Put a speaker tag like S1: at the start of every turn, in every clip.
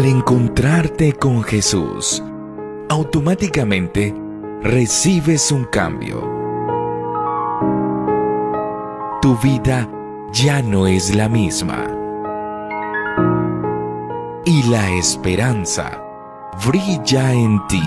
S1: Al encontrarte con Jesús, automáticamente recibes un cambio. Tu vida ya no es la misma. Y la esperanza brilla en ti.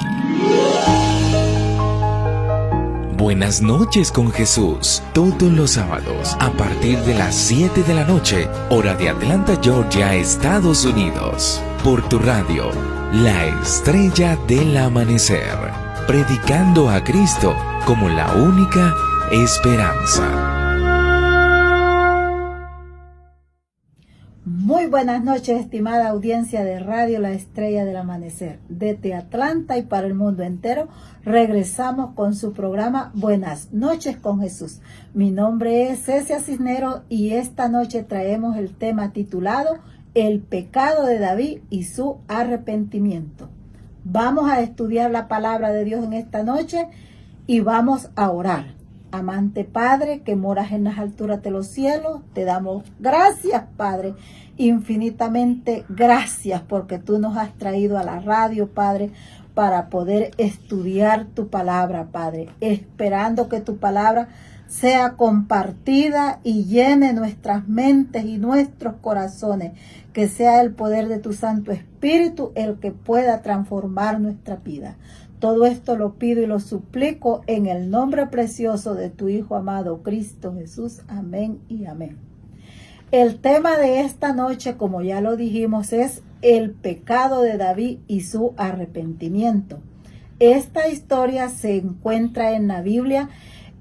S1: Buenas noches con Jesús, todos los sábados a partir de las 7 de la noche, hora de Atlanta, Georgia, Estados Unidos. Por tu radio, la estrella del amanecer, predicando a Cristo como la única esperanza.
S2: Muy buenas noches, estimada audiencia de Radio La Estrella del Amanecer. Desde Atlanta y para el mundo entero, regresamos con su programa Buenas noches con Jesús. Mi nombre es Cecia Cisneros y esta noche traemos el tema titulado El pecado de David y su arrepentimiento. Vamos a estudiar la palabra de Dios en esta noche y vamos a orar. Amante Padre, que moras en las alturas de los cielos, te damos gracias, Padre, infinitamente gracias porque tú nos has traído a la radio, Padre, para poder estudiar tu palabra, Padre, esperando que tu palabra sea compartida y llene nuestras mentes y nuestros corazones, que sea el poder de tu Santo Espíritu el que pueda transformar nuestra vida. Todo esto lo pido y lo suplico en el nombre precioso de tu Hijo amado Cristo Jesús. Amén y amén. El tema de esta noche, como ya lo dijimos, es el pecado de David y su arrepentimiento. Esta historia se encuentra en la Biblia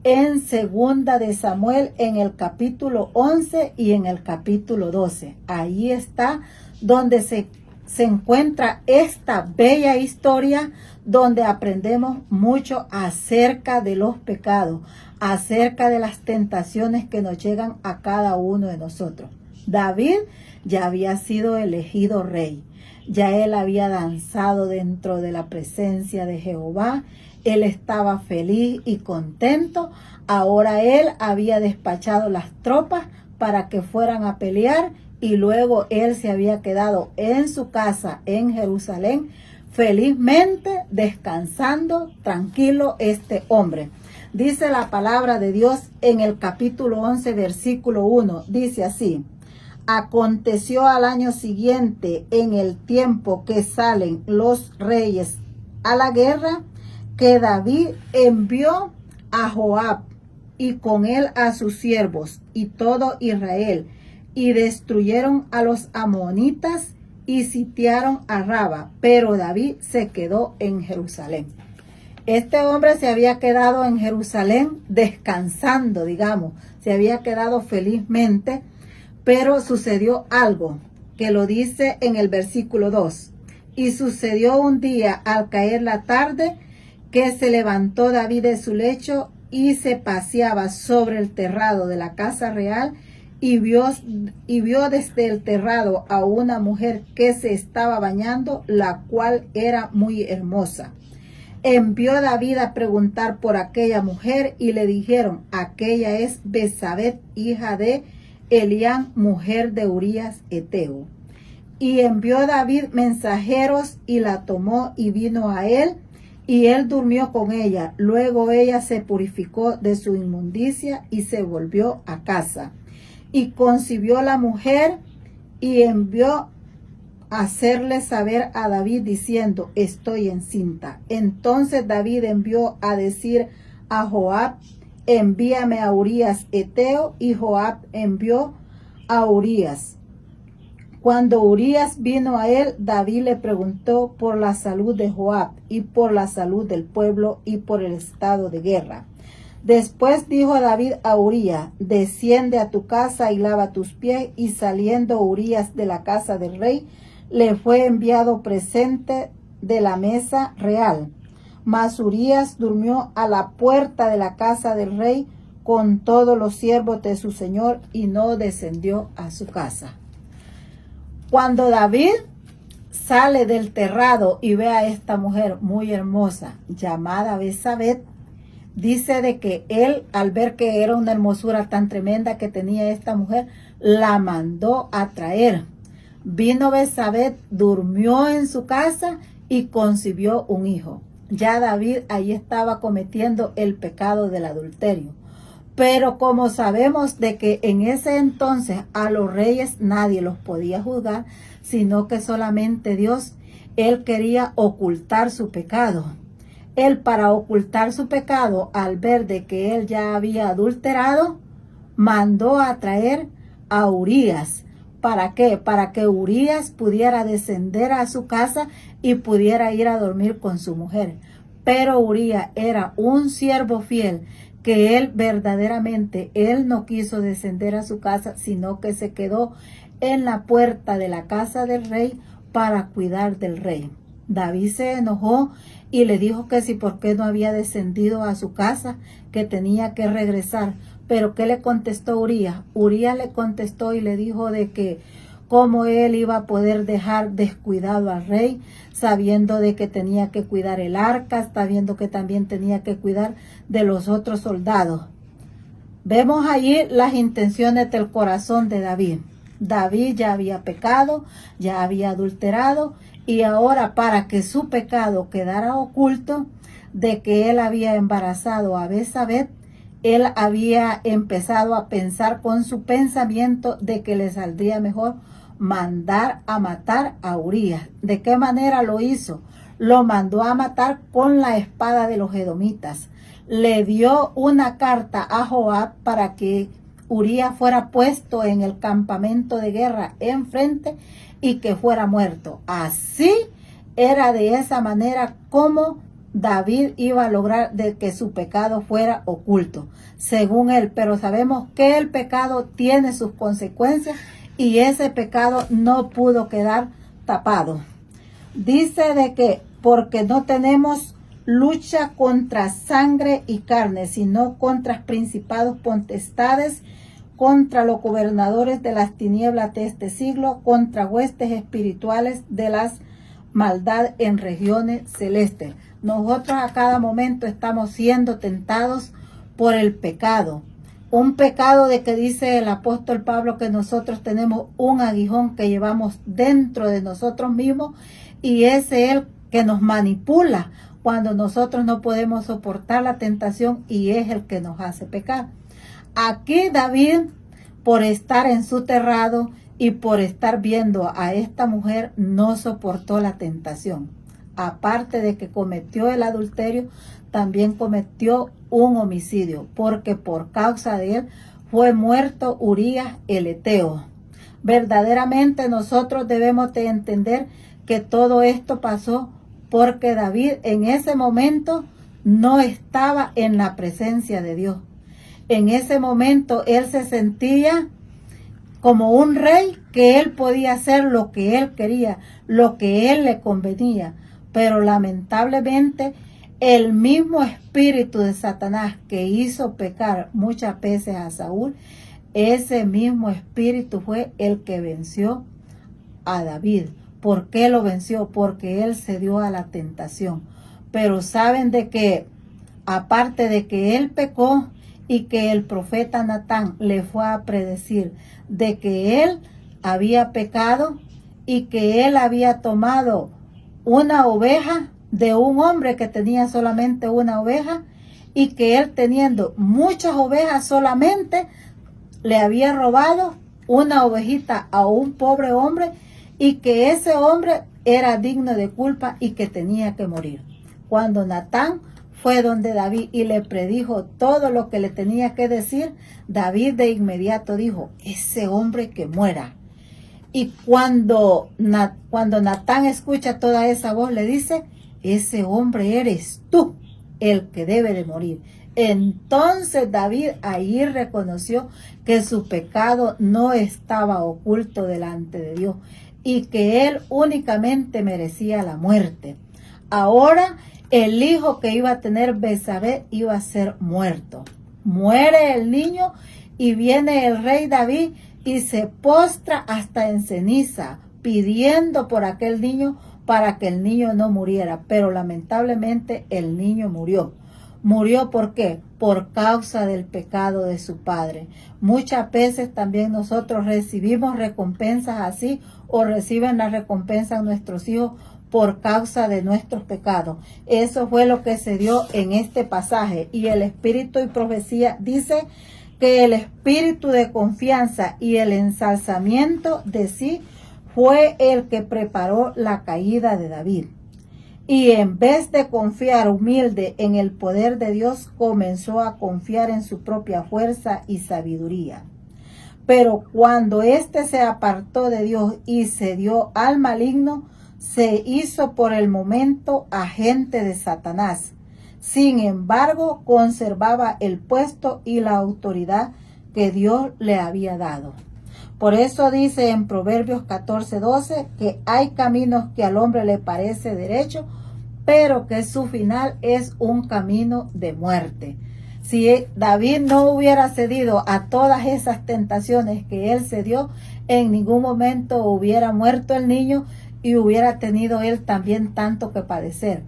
S2: en Segunda de Samuel en el capítulo 11 y en el capítulo 12. Ahí está donde se encuentra esta bella historia donde aprendemos mucho acerca de los pecados, acerca de las tentaciones que nos llegan a cada uno de nosotros. David ya había sido elegido rey, ya él había danzado dentro de la presencia de Jehová, él estaba feliz y contento, ahora él había despachado las tropas para que fueran a pelear y luego él se había quedado en su casa en Jerusalén, felizmente descansando, tranquilo este hombre. Dice la palabra de Dios en el capítulo 11, versículo 1, dice así: aconteció al año siguiente, en el tiempo que salen los reyes a la guerra, que David envió a Joab y con él a sus siervos y todo Israel, y destruyeron a los amonitas y sitiaron a Raba, pero David se quedó en Jerusalén. Este hombre se había quedado en Jerusalén descansando, digamos, se había quedado felizmente, pero sucedió algo que lo dice en el versículo 2. Y sucedió un día al caer la tarde que se levantó David de su lecho y se paseaba sobre el terrado de la casa real y vio desde el terrado a una mujer que se estaba bañando, la cual era muy hermosa. Envió David a preguntar por aquella mujer y le dijeron: aquella es Besabet, hija de Elián, mujer de Urías Eteo. Y envió David mensajeros y la tomó y vino a él, y él durmió con ella. Luego ella se purificó de su inmundicia y se volvió a casa. Y concibió la mujer y envió a hacerle saber a David diciendo: estoy encinta. Entonces David envió a decir a Joab: envíame a Urías Eteo, y Joab envió a Urías. Cuando Urías vino a él, David le preguntó por la salud de Joab y por la salud del pueblo y por el estado de guerra. Después dijo David a Urías: desciende a tu casa y lava tus pies. Y saliendo Urías de la casa del rey, le fue enviado presente de la mesa real. Mas Urías durmió a la puerta de la casa del rey con todos los siervos de su señor y no descendió a su casa. Cuando David sale del terrado y ve a esta mujer muy hermosa llamada Besabet, dice de que él, al ver que era una hermosura tan tremenda que tenía esta mujer, la mandó a traer. Vino Betsabé, durmió en su casa y concibió un hijo. Ya David ahí estaba cometiendo el pecado del adulterio. Pero como sabemos de que en ese entonces a los reyes nadie los podía juzgar, sino que solamente Dios, él quería ocultar su pecado. Él, para ocultar su pecado, al ver de que él ya había adulterado, mandó a traer a Urías. ¿Para qué? Para que Urías pudiera descender a su casa y pudiera ir a dormir con su mujer. Pero Urías era un siervo fiel, que él verdaderamente, él no quiso descender a su casa, sino que se quedó en la puerta de la casa del rey para cuidar del rey. David se enojó y le dijo que si por qué no había descendido a su casa, que tenía que regresar. Pero ¿qué le contestó Urías? Urías le contestó y le dijo de que cómo él iba a poder dejar descuidado al rey, sabiendo de que tenía que cuidar el arca, sabiendo que también tenía que cuidar de los otros soldados. Vemos allí las intenciones del corazón de David. David ya había pecado, ya había adulterado, y ahora para que su pecado quedara oculto, de que él había embarazado a Betsabé, él había empezado a pensar con su pensamiento de que le saldría mejor mandar a matar a Urías. ¿De qué manera lo hizo? Lo mandó a matar con la espada de los edomitas. Le dio una carta a Joab para que Urías fuera puesto en el campamento de guerra enfrente y que fuera muerto. Así era de esa manera como David iba a lograr de que su pecado fuera oculto, según él. Pero sabemos que el pecado tiene sus consecuencias y ese pecado no pudo quedar tapado. Dice de que porque no tenemos lucha contra sangre y carne, sino contra principados, potestades, contra los gobernadores de las tinieblas de este siglo, contra huestes espirituales de las maldad en regiones celestes. Nosotros a cada momento estamos siendo tentados por el pecado. Un pecado de que dice el apóstol Pablo que nosotros tenemos un aguijón que llevamos dentro de nosotros mismos y ese es el que nos manipula cuando nosotros no podemos soportar la tentación y es el que nos hace pecar. Aquí David, por estar en su terrado y por estar viendo a esta mujer, no soportó la tentación. Aparte de que cometió el adulterio, también cometió un homicidio, porque por causa de él fue muerto Urías el Eteo. Verdaderamente nosotros debemos de entender que todo esto pasó porque David en ese momento no estaba en la presencia de Dios. En ese momento él se sentía como un rey, que él podía hacer lo que él quería, lo que él le convenía. Pero lamentablemente el mismo espíritu de Satanás que hizo pecar muchas veces a Saúl, ese mismo espíritu fue el que venció a David. ¿Por qué lo venció? Porque él cedió a la tentación. Pero saben de que, aparte de que él pecó y que el profeta Natán le fue a predecir de que él había pecado y que él había tomado una oveja de un hombre que tenía solamente una oveja y que él teniendo muchas ovejas solamente le había robado una ovejita a un pobre hombre y que ese hombre era digno de culpa y que tenía que morir. Cuando Natán fue donde David y le predijo todo lo que le tenía que decir, David de inmediato dijo, ese hombre que muera. Y cuando Natán escucha toda esa voz, le dice, ese hombre eres tú el que debe de morir. Entonces David ahí reconoció que su pecado no estaba oculto delante de Dios y que él únicamente merecía la muerte. Ahora el hijo que iba a tener Betsabé iba a ser muerto. Muere el niño y viene el rey David y se postra hasta en ceniza, pidiendo por aquel niño para que el niño no muriera. Pero lamentablemente el niño murió. Murió, ¿por qué? Por causa del pecado de su padre. Muchas veces también nosotros recibimos recompensas así, o reciben la recompensa nuestros hijos por causa de nuestros pecados. Eso fue lo que se dio en este pasaje. Y el Espíritu y Profecía dice que el espíritu de confianza y el ensalzamiento de sí fue el que preparó la caída de David. Y en vez de confiar humilde en el poder de Dios, comenzó a confiar en su propia fuerza y sabiduría. Pero cuando éste se apartó de Dios y se dio al maligno, se hizo por el momento agente de Satanás. Sin embargo, conservaba el puesto y la autoridad que Dios le había dado. Por eso dice en Proverbios 14:12 que hay caminos que al hombre le parece derecho, pero que su final es un camino de muerte. Si David no hubiera cedido a todas esas tentaciones que él cedió, en ningún momento hubiera muerto el niño y hubiera tenido él también tanto que padecer.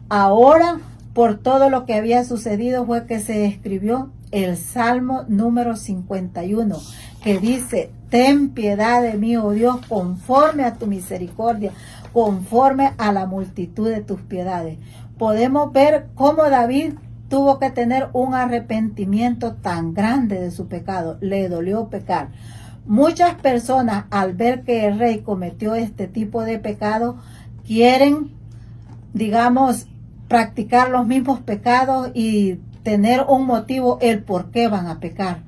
S2: Ahora, por todo lo que había sucedido, fue que se escribió el Salmo número 51, que dice: ten piedad de mí, oh Dios, conforme a tu misericordia, conforme a la multitud de tus piedades. Podemos ver cómo David tuvo que tener un arrepentimiento tan grande de su pecado. Le dolió pecar. Muchas personas, al ver que el rey cometió este tipo de pecado, quieren, digamos, practicar los mismos pecados y tener un motivo el por qué van a pecar.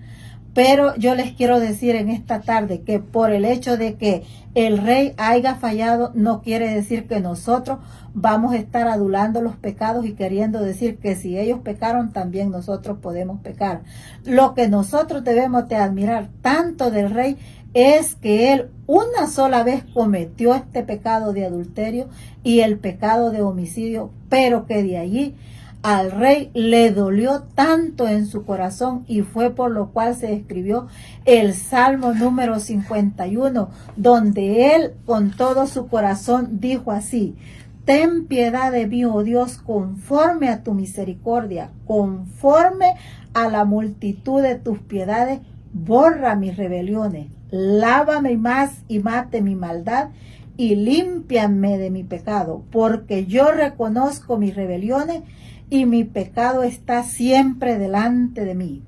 S2: Pero yo les quiero decir en esta tarde que por el hecho de que el rey haya fallado, no quiere decir que nosotros vamos a estar adulando los pecados y queriendo decir que si ellos pecaron, también nosotros podemos pecar. Lo que nosotros debemos de admirar tanto del rey es que él una sola vez cometió este pecado de adulterio y el pecado de homicidio, pero que de allí al rey le dolió tanto en su corazón, y fue por lo cual se escribió el Salmo número 51, donde él con todo su corazón dijo así: ten piedad de mí, oh Dios, conforme a tu misericordia, conforme a la multitud de tus piedades, borra mis rebeliones, lávame más y mate mi maldad, y límpiame de mi pecado, porque yo reconozco mis rebeliones y mi pecado está siempre delante de mí.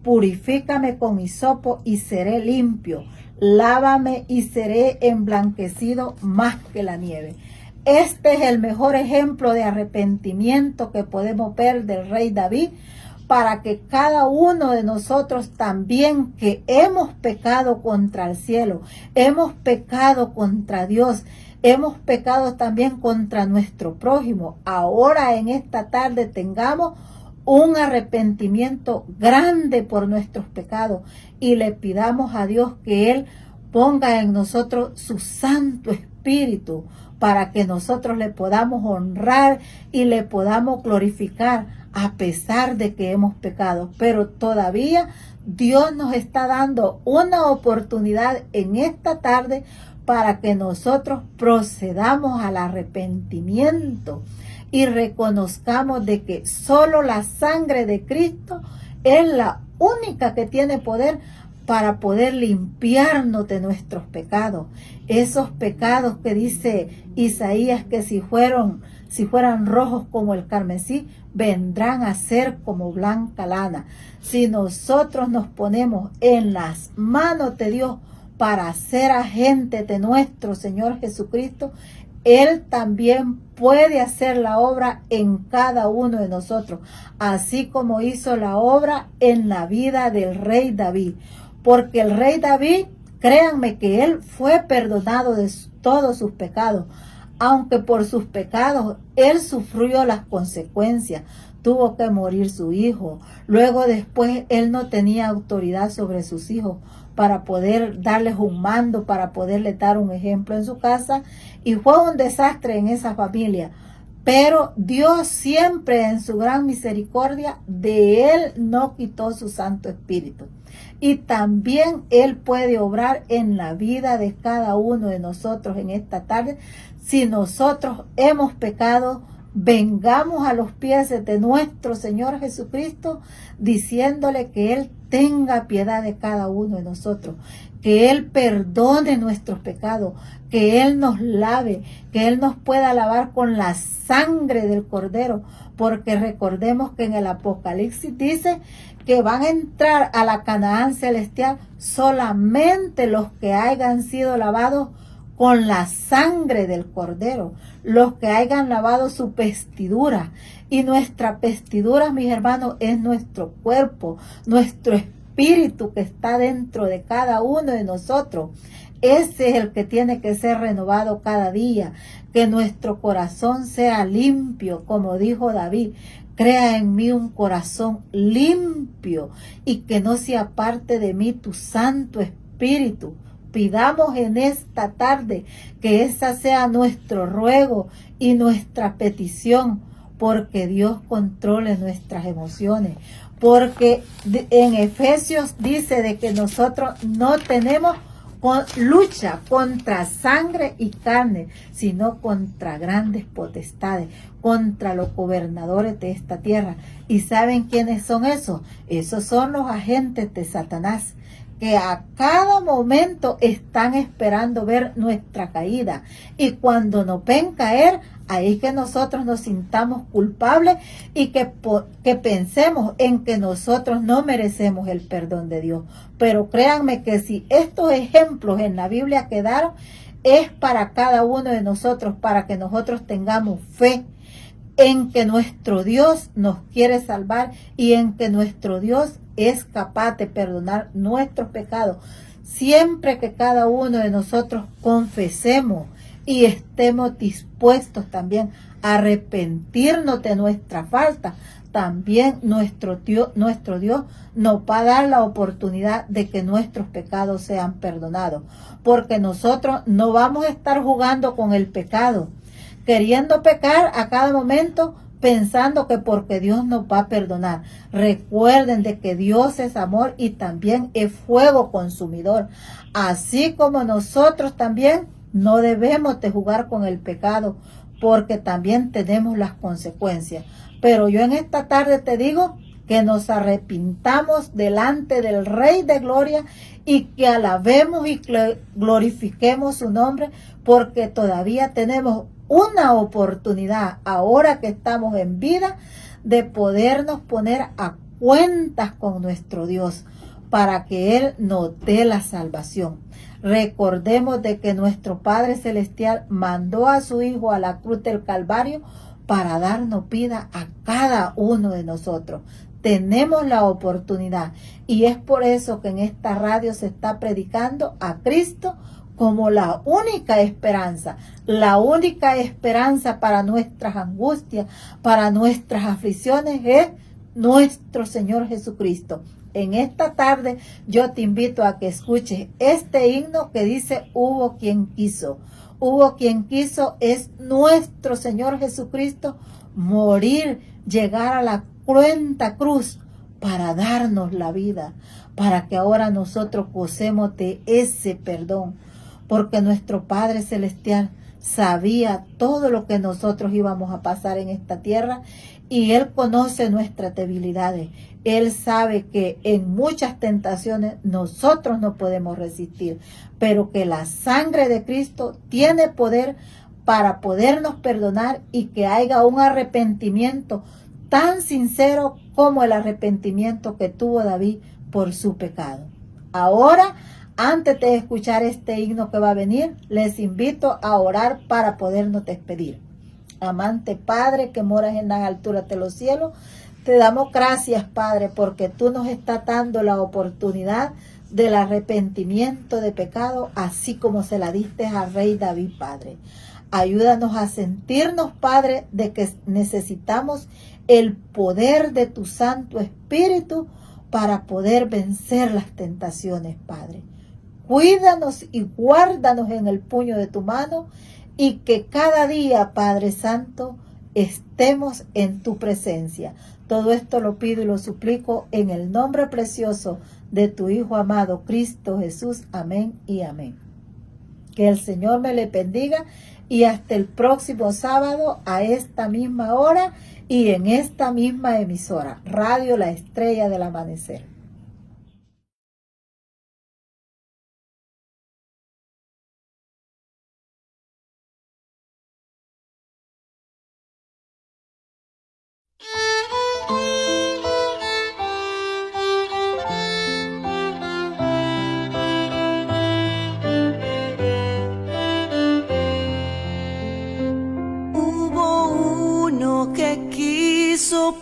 S2: Purifícame con hisopo y seré limpio, lávame y seré emblanquecido más que la nieve. Este es el mejor ejemplo de arrepentimiento que podemos ver del rey David, para que cada uno de nosotros también, que hemos pecado contra el cielo, hemos pecado contra Dios, hemos pecado también contra nuestro prójimo, ahora en esta tarde tengamos un arrepentimiento grande por nuestros pecados y le pidamos a Dios que Él ponga en nosotros su Santo Espíritu, para que nosotros le podamos honrar y le podamos glorificar a pesar de que hemos pecado. Pero todavía Dios nos está dando una oportunidad en esta tarde para que nosotros procedamos al arrepentimiento y reconozcamos de que solo la sangre de Cristo es la única que tiene poder para poder limpiarnos de nuestros pecados. Esos pecados que dice Isaías que si fueran rojos como el carmesí, vendrán a ser como blanca lana. Si nosotros nos ponemos en las manos de Dios para ser agentes de nuestro Señor Jesucristo, Él también puede hacer la obra en cada uno de nosotros, así como hizo la obra en la vida del rey David. Porque el rey David, créanme que él fue perdonado de todos sus pecados, aunque por sus pecados él sufrió las consecuencias. Tuvo que morir su hijo. Luego después él no tenía autoridad sobre sus hijos para poder darles un mando, para poderles dar un ejemplo en su casa. Y fue un desastre en esa familia. Pero Dios siempre en su gran misericordia de él no quitó su Santo Espíritu. Y también Él puede obrar en la vida de cada uno de nosotros en esta tarde. Si nosotros hemos pecado, vengamos a los pies de nuestro Señor Jesucristo, diciéndole que Él tenga piedad de cada uno de nosotros, que Él perdone nuestros pecados, que Él nos lave, que Él nos pueda lavar con la sangre del Cordero, porque recordemos que en el Apocalipsis dice que van a entrar a la Canaán celestial solamente los que hayan sido lavados con la sangre del Cordero, los que hayan lavado su vestidura. Y nuestra vestidura, mis hermanos, es nuestro cuerpo, nuestro espíritu que está dentro de cada uno de nosotros. Ese es el que tiene que ser renovado cada día, que nuestro corazón sea limpio, como dijo David. Crea en mí un corazón limpio y que no se aparte de mí tu Santo Espíritu. Pidamos en esta tarde que esa sea nuestro ruego y nuestra petición, porque Dios controle nuestras emociones. Porque en Efesios dice de que nosotros no tenemos lucha contra sangre y carne, sino contra grandes potestades, contra los gobernadores de esta tierra. ¿Y saben quiénes son esos? Esos son los agentes de Satanás, que a cada momento están esperando ver nuestra caída. Y cuando nos ven caer, ahí que nosotros nos sintamos culpables y que pensemos en que nosotros no merecemos el perdón de Dios. Pero créanme que si estos ejemplos en la Biblia quedaron, es para cada uno de nosotros, para que nosotros tengamos fe en que nuestro Dios nos quiere salvar y en que nuestro Dios es capaz de perdonar nuestros pecados, siempre que cada uno de nosotros confesemos y estemos dispuestos también a arrepentirnos de nuestra falta. También nuestro Dios nos va a dar la oportunidad de que nuestros pecados sean perdonados, porque nosotros no vamos a estar jugando con el pecado, queriendo pecar a cada momento, pensando que porque Dios nos va a perdonar. Recuerden de que Dios es amor y también es fuego consumidor. Así como nosotros también no debemos de jugar con el pecado, porque también tenemos las consecuencias. Pero yo en esta tarde te digo que nos arrepintamos delante del Rey de Gloria y que alabemos y glorifiquemos su nombre, porque todavía tenemos una oportunidad, ahora que estamos en vida, de podernos poner a cuentas con nuestro Dios para que Él nos dé la salvación. Recordemos de que nuestro Padre Celestial mandó a su Hijo a la cruz del Calvario para darnos vida a cada uno de nosotros. Tenemos la oportunidad y es por eso que en esta radio se está predicando a Cristo como la única esperanza para nuestras angustias, para nuestras aflicciones, es nuestro Señor Jesucristo. En esta tarde yo te invito a que escuches este himno que dice: hubo quien quiso. Hubo quien quiso es nuestro Señor Jesucristo morir, llegar a la cruenta cruz para darnos la vida, para que ahora nosotros gocemos de ese perdón. Porque nuestro Padre Celestial sabía todo lo que nosotros íbamos a pasar en esta tierra y Él conoce nuestras debilidades. Él sabe que en muchas tentaciones nosotros no podemos resistir, pero que la sangre de Cristo tiene poder para podernos perdonar y que haya un arrepentimiento tan sincero como el arrepentimiento que tuvo David por su pecado. Ahora, antes de escuchar este himno que va a venir, les invito a orar para podernos despedir. Amante Padre que moras en las alturas de los cielos, te damos gracias, Padre, porque tú nos estás dando la oportunidad del arrepentimiento de pecado, así como se la diste al rey David, Padre. Ayúdanos a sentirnos, Padre, de que necesitamos el poder de tu Santo Espíritu para poder vencer las tentaciones, Padre. Cuídanos y guárdanos en el puño de tu mano y que cada día, Padre Santo, estemos en tu presencia. Todo esto lo pido y lo suplico en el nombre precioso de tu Hijo amado, Cristo Jesús. Amén y amén. Que el Señor me le bendiga y hasta el próximo sábado a esta misma hora y en esta misma emisora, Radio La Estrella del Amanecer.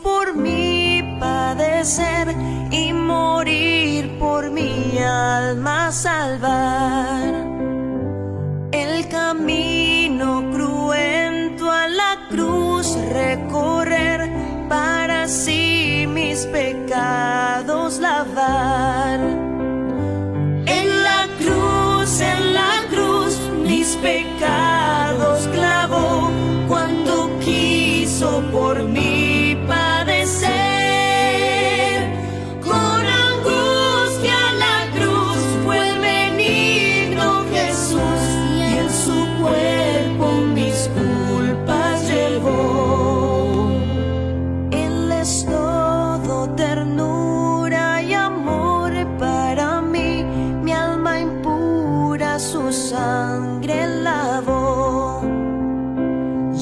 S3: Por mí padecer y morir por mi alma salvar. El camino cruento a la cruz recorrer para así mis pecados lavar. En la cruz mis pecados clavó cuando quiso por mí padecer. Con angustia a la cruz fue el benigno Jesús y en su cuerpo mis culpas llevó. Él es todo ternura y amor para mí, mi alma impura su sangre lavó.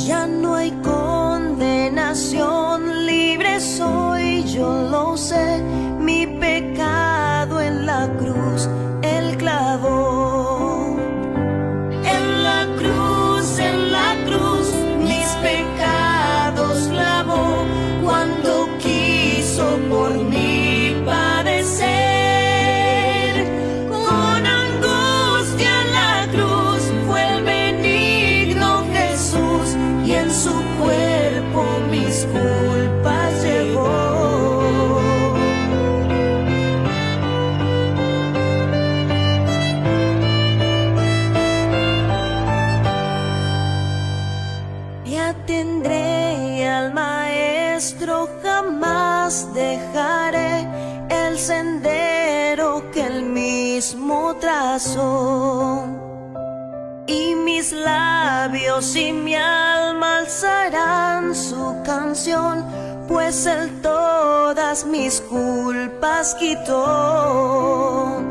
S3: Ya no hay condenación, libre soy, yo lo sé, mi pecado en la cruz Él clavó. En la cruz, mis pecados clavó, cuando quiso por mí padecer. Con angustia en la cruz fue el benigno Jesús y en su cuerpo mis culpas llevó. Me atendré al Maestro, jamás dejaré el sendero que Él mismo trazó. Y mis labios y mi alma alzarán su canción, pues Él todas mis culpas quitó.